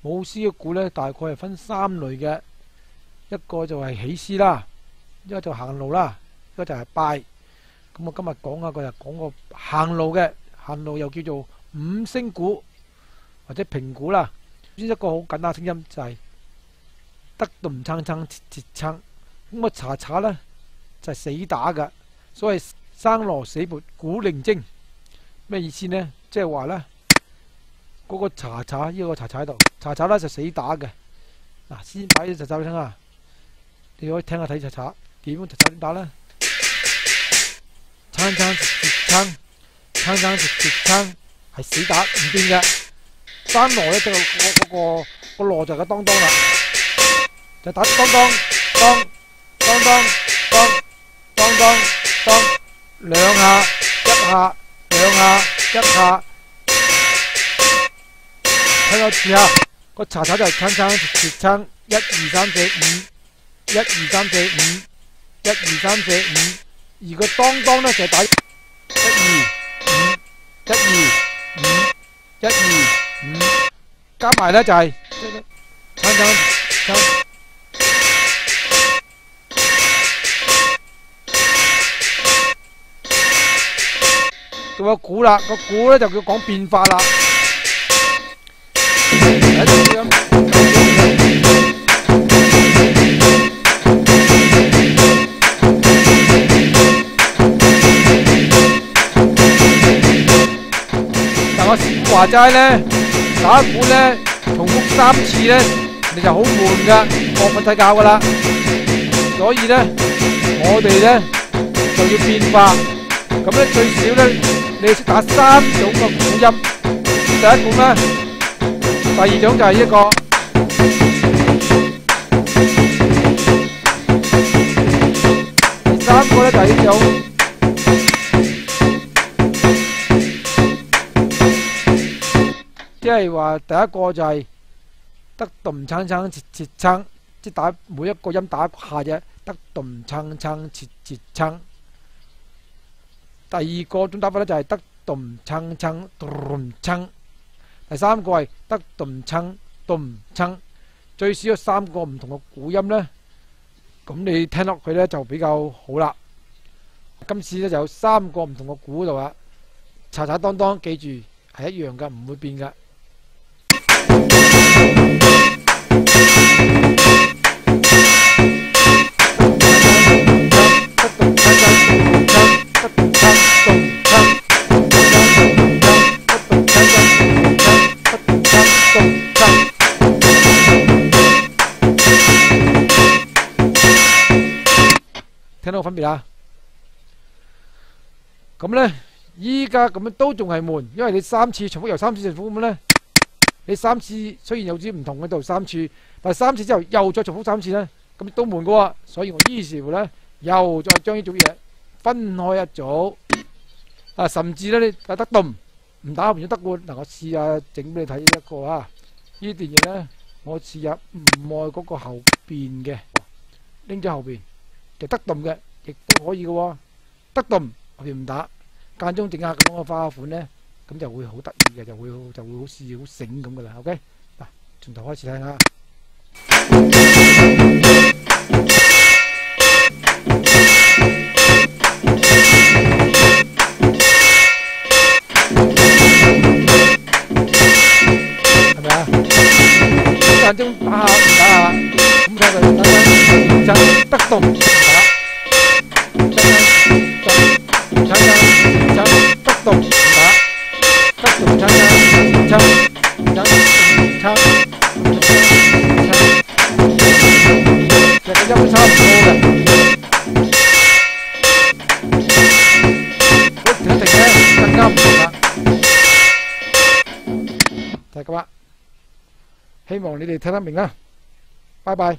舞獅嘅鼓咧，大概係分3類嘅，一個就係起獅啦，一個就行路啦，一個就係拜。咁我今日講下個就講個行路嘅，行路又叫做五聲鼓或者平鼓啦。先一個好簡單嘅聲音就係得咚撐撐切切撐。咁個查查咧就係死打嘅，所謂生羅死撥古靈精，咩意思呢？即係話咧嗰個查查呢個查查喺度，查查咧就死打嘅。嗱，先擺啲查查你聽下，你可以聽下睇查查點查查點打咧？撐撐切切撐，撐撐切切撐係死打唔變嘅。生羅咧即係個羅就係個當當啦，就打當當當當當當當當當兩下一下兩下一下，睇我試下個查查就係撐撐切切撐，1 2 3 4 5 1 2 3 4 5 1 2 3 4 5，而個當當咧就係打1 2 5 1 2 5 1 2 5，加埋咧就係撐撐撐。仲有鼓啦，個鼓咧就叫講變化啦。但我師傅話齋咧，打鼓咧重複3次咧，你就好悶噶，我瞓覺噶啦。所以咧，我哋咧就要變化。咁咧最少咧，你要識打3種嘅鼓音。第一種咧，第二種就係一個，第三個咧就係呢種。即係話第一個就係得咚撐撐切切撐，即係打每一個音打一下啫，得咚撐撐切切撐。第二個種打法咧就係得咚撐撐咚撐，第三個係得咚撐咚撐，最少有3個唔同嘅鼓音咧，咁你聽落去咧就比較好啦。今次咧就有3個唔同嘅鼓度啦，查查當當，記住係一樣噶，唔會變噶。聽到個分別啊？咁咧，依家咁樣都仲係悶，因為你3次重複又3次重複咁咧，你3次雖然有啲唔同喺度3次，但係3次之後又再重複3次咧，咁都悶噶喎。所以我於是乎咧，又再將呢組嘢分開一組，啊，甚至咧你打得咚唔打後邊都得喎。嗱，我試下整俾你睇一個啊，呢段嘢咧，我試下唔愛嗰個後邊嘅，拎咗後邊。就得咚嘅，亦都可以嘅喎。得咚後邊唔打，間中整下咁樣嘅花款咧，咁就會好得意嘅，就會好似好醒咁噶啦。OK， 嗱，從頭開始睇下。係咪啊？間中打下唔打下，咁睇佢等等得咚。就係咁啦，希望你哋聽得明啊！拜拜。